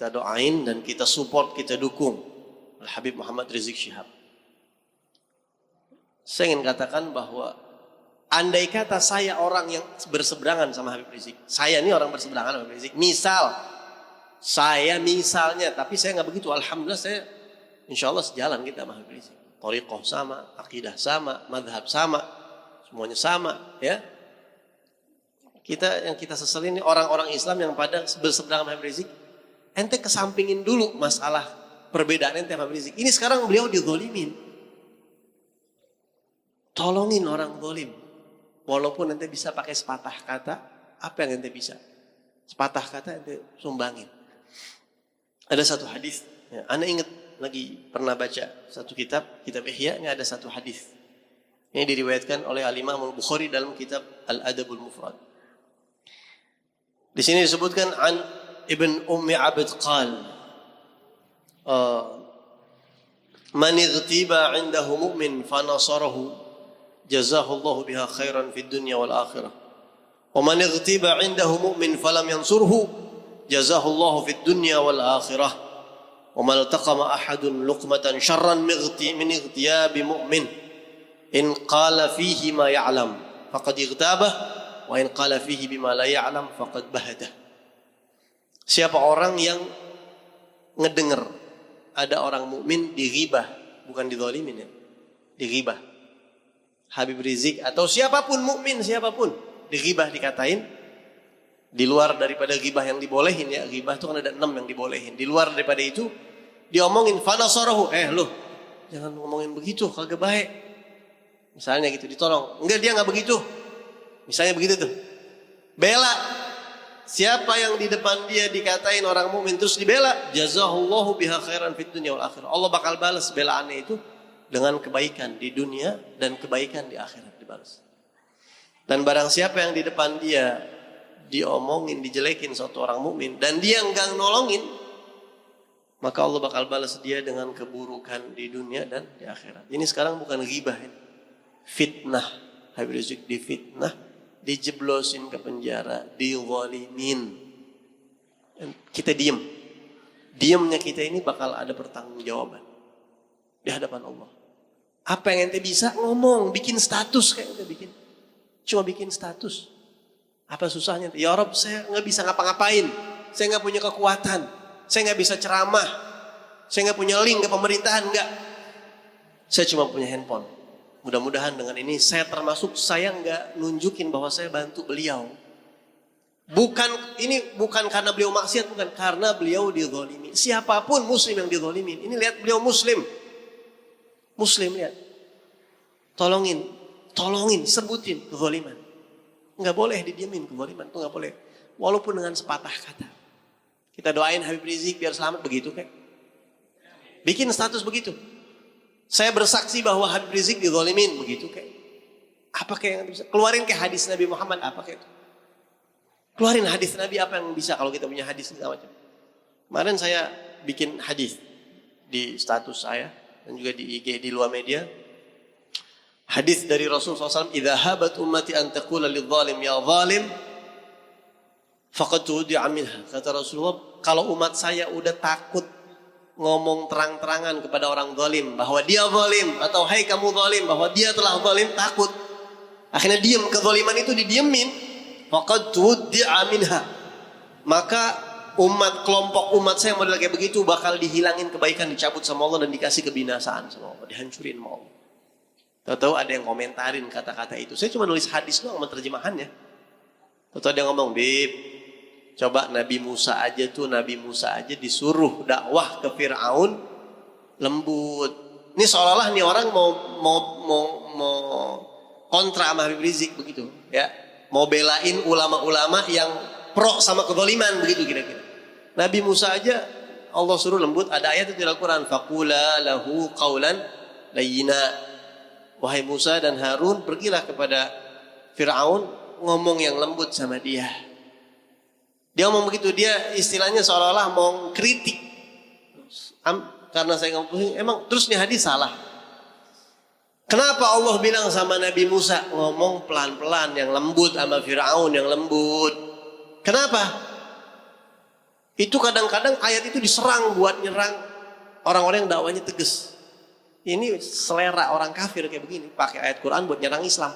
kita doain dan kita support, kita dukung Al-Habib Muhammad Rizik Syihab. Saya ingin katakan bahwa andai kata saya orang yang berseberangan sama Habib Rizik, saya ini orang berseberangan sama Habib Rizik, misalnya, tapi saya nggak begitu. Alhamdulillah saya insya Allah sejalan kita sama Habib Rizik. Thariqah sama, akidah sama, madhab sama, semuanya sama, ya. Yang kita seselin ini orang-orang Islam yang pada berseberangan sama Habib Rizik. Ente kesampingin dulu masalah perbedaan ente sama Habib Rizik. Ini sekarang beliau dizolimin. Tolongin orang zalim. Walaupun ente bisa pakai sepatah kata, apa yang ente bisa? Sepatah kata ente sumbangin. Ada satu hadis, ya, Anda ingat lagi pernah baca satu kitab Ihya, ini ada satu hadis. Ini diriwayatkan oleh Al-Imam Al-Bukhari dalam kitab Al-Adabul Mufrad. Di sini disebutkan an Ibn Ummi Abd qal man igtiba 'indahu mu'min fa nasarahu jazahullahu biha khairan fid dunya wal akhirah wa man igtiba 'indahu mu'min falam yansurhu jazahullahu fid dunya wal akhirah wa man taqama ahadun luqmatan syarran min igtiyabi mu'min in qala fihi ma ya'lam faqad igtabah wa in qala fihi bima la ya'lam faqad bahadah. Siapa orang yang ngedenger ada orang mukmin dighibah, bukan dizalimin ya, dighibah Habib Rizik atau siapapun mukmin siapapun dighibah, dikatain di luar daripada ghibah yang dibolehin ya. Ghibah itu kan ada 6 yang dibolehin. Di luar daripada itu diomongin fanasarahu, loh jangan ngomongin begitu, kagak baik. Misalnya gitu, ditolong. Enggak, dia enggak begitu. Misalnya begitu tuh. Bela siapa yang di depan dia dikatain orang mukmin terus dibela, jazahullahu biha khairan fid dunya wal akhirah. Allah bakal balas belaannya itu dengan kebaikan di dunia dan kebaikan di akhirat dibalas. Dan barang siapa yang di depan dia diomongin, dijelekin suatu orang mukmin dan dia enggak nolongin, maka Allah bakal balas dia dengan keburukan di dunia dan di akhirat. Ini sekarang bukan ghibah ini. Fitnah. Habib Rizik difitnah, dijeblosin ke penjara, dizalimin. Kita diem. Diemnya kita ini bakal ada pertanggungjawaban di hadapan Allah. Apa yang ente bisa ngomong, bikin status kayak ente bikin. Cuma bikin status. Apa susahnya? Ya Rob, saya nggak bisa ngapa-ngapain. Saya nggak punya kekuatan. Saya nggak bisa ceramah. Saya nggak punya link ke pemerintahan, nggak. Saya cuma punya handphone. Mudah-mudahan dengan ini saya nggak nunjukin bahwa saya bantu beliau. Bukan karena beliau maksiat, bukan karena beliau dizalimin. Siapapun muslim yang dizalimin. Ini lihat beliau muslim. Muslim lihat. Tolongin, sebutin kezaliman. Enggak boleh didiemin kezaliman, itu enggak boleh. Walaupun dengan sepatah kata. Kita doain Habib Rizik biar selamat, begitu kayak. Bikin status begitu. Saya bersaksi bahwa Habib Rizik dizalimin, begitu kayak. Apa kayak yang bisa? Keluarin kayak hadis Nabi Muhammad, apa kayak itu? Keluarin hadis Nabi, apa yang bisa kalau kita punya hadis segala macam. Kemarin saya bikin hadis di status saya dan juga di IG, di luar media. Hadis dari Rasulullah SAW, "Idza habat ummati an taqula lidh-dhalim ya zalim, faqad tudi'a minha." Kata Rasulullah, kalau umat saya udah takut ngomong terang-terangan kepada orang zalim bahwa dia zalim, atau hai kamu zalim, bahwa dia telah zalim, takut. Akhirnya diam, kezaliman itu didiemin. Faqad tudi'a minha. Maka kelompok umat saya model kayak begitu bakal dihilangin kebaikan, dicabut sama Allah dan dikasih kebinasaan sama Allah, dihancurin sama Allah. Tahu-tahu ada yang komentarin kata-kata itu. Saya cuma nulis hadis doang sama terjemahannya. Tahu-tahu ada yang ngomong, "Bib, coba Nabi Musa aja disuruh dakwah ke Fir'aun lembut." Ini seolah-olah nih orang mau kontra sama Habib Rizik begitu, ya. Mau belain ulama-ulama yang pro sama kezaliman begitu kira-kira. Nabi Musa aja Allah suruh lembut, ada ayat itu di Al-Qur'an, faqula lahu qaulan layyina. Wahai Musa dan Harun, pergilah kepada Fir'aun, ngomong yang lembut sama dia. Dia ngomong begitu, dia istilahnya seolah-olah mau kritik. Karena saya ngomong, emang terus nih hadis salah. Kenapa Allah bilang sama Nabi Musa, ngomong pelan-pelan yang lembut sama Fir'aun yang lembut? Kenapa? Itu kadang-kadang ayat itu diserang buat nyerang orang-orang yang dakwanya tegas. Ini selera orang kafir kayak begini, pakai ayat Quran buat nyerang Islam.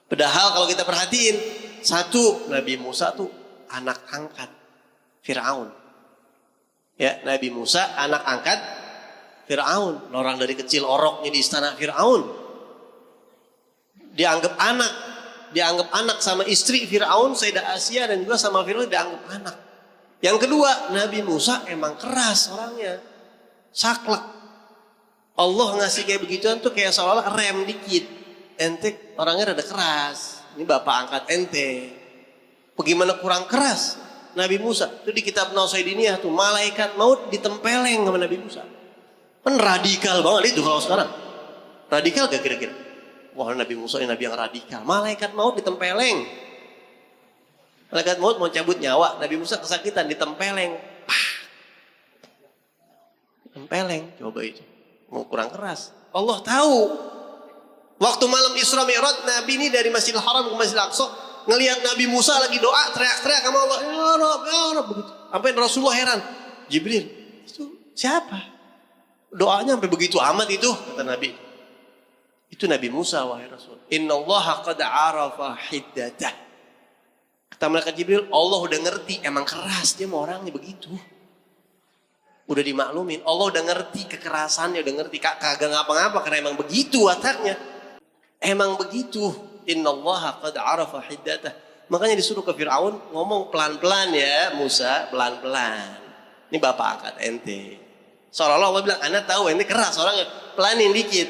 Padahal kalau kita perhatiin, satu, Nabi Musa tuh anak angkat Fir'aun. Ya, Nabi Musa anak angkat Fir'aun. Orang dari kecil oroknya di istana Fir'aun. Dianggap anak sama istri Fir'aun, Sayyidah Asia, dan juga sama Fir'aun dianggap anak. Yang kedua, Nabi Musa emang keras orangnya, saklek. Allah ngasih kayak begituan tuh kayak seolah-olah rem dikit. Ente orangnya rada keras, ini bapak angkat ente. Bagaimana kurang keras Nabi Musa? Itu di kitab Nausaidiniyah tuh, malaikat maut ditempeleng sama Nabi Musa. Kan radikal banget itu kalau sekarang. Radikal gak kira-kira? Wah, Nabi Musa ini Nabi yang radikal. Malaikat maut ditempeleng. Malaikat maut mau cabut nyawa, Nabi Musa kesakitan, ditempeleng. Pah. Tempeleng, coba itu. Mau kurang keras. Allah tahu. Waktu malam Isra Mi'raj, Nabi ini dari Masjidil Haram ke Masjidil Aqsa, ngelihat Nabi Musa lagi doa, teriak-teriak sama Allah, ya Rabb, begitu. Sampai Rasulullah heran. Jibril, itu siapa? Doanya sampai begitu amat itu, kata Nabi. Itu Nabi Musa, wahai Rasul. Innallaha qad arafa hiddatah. Kata malaikat Jibril, Allah udah ngerti, emang keras dia mau orangnya begitu. Udah dimaklumin, Allah udah ngerti kekerasannya, udah ngerti kagak ngapa-ngapa karena emang begitu wataknya. Emang begitu. Innallaha qad arafa hiddatah. Makanya disuruh ke Fir'aun ngomong pelan-pelan ya Musa, pelan-pelan. Ini bapak angkat ente. Seolah-olah Allah bilang, ana tahu ente keras orangnya, pelanin dikit.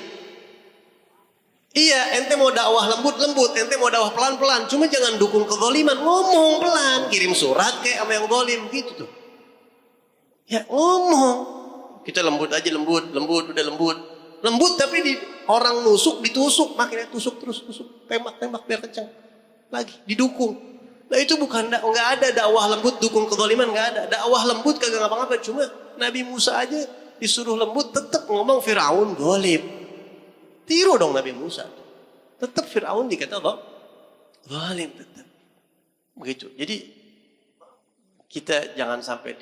Iya, ente mau dakwah lembut-lembut, ente mau dakwah pelan-pelan, cuma jangan dukung kezaliman, ngomong pelan, kirim surat kayak sama yang zalim gitu tuh. Ya ngomong. Kita lembut aja, lembut, udah lembut. Lembut tapi di orang nusuk ditusuk, makanya tusuk terus, tembak biar kencang. Lagi didukung. Nah itu bukan nggak ada dakwah lembut dukung kezaliman, nggak ada. Dakwah lembut kagak ngapa-ngapa, cuma Nabi Musa aja disuruh lembut tetap ngomong Firaun zalim. Tiru dong Nabi Musa. Tetap Firaun dikata zalim tetap. Begitu. Jadi kita jangan sampai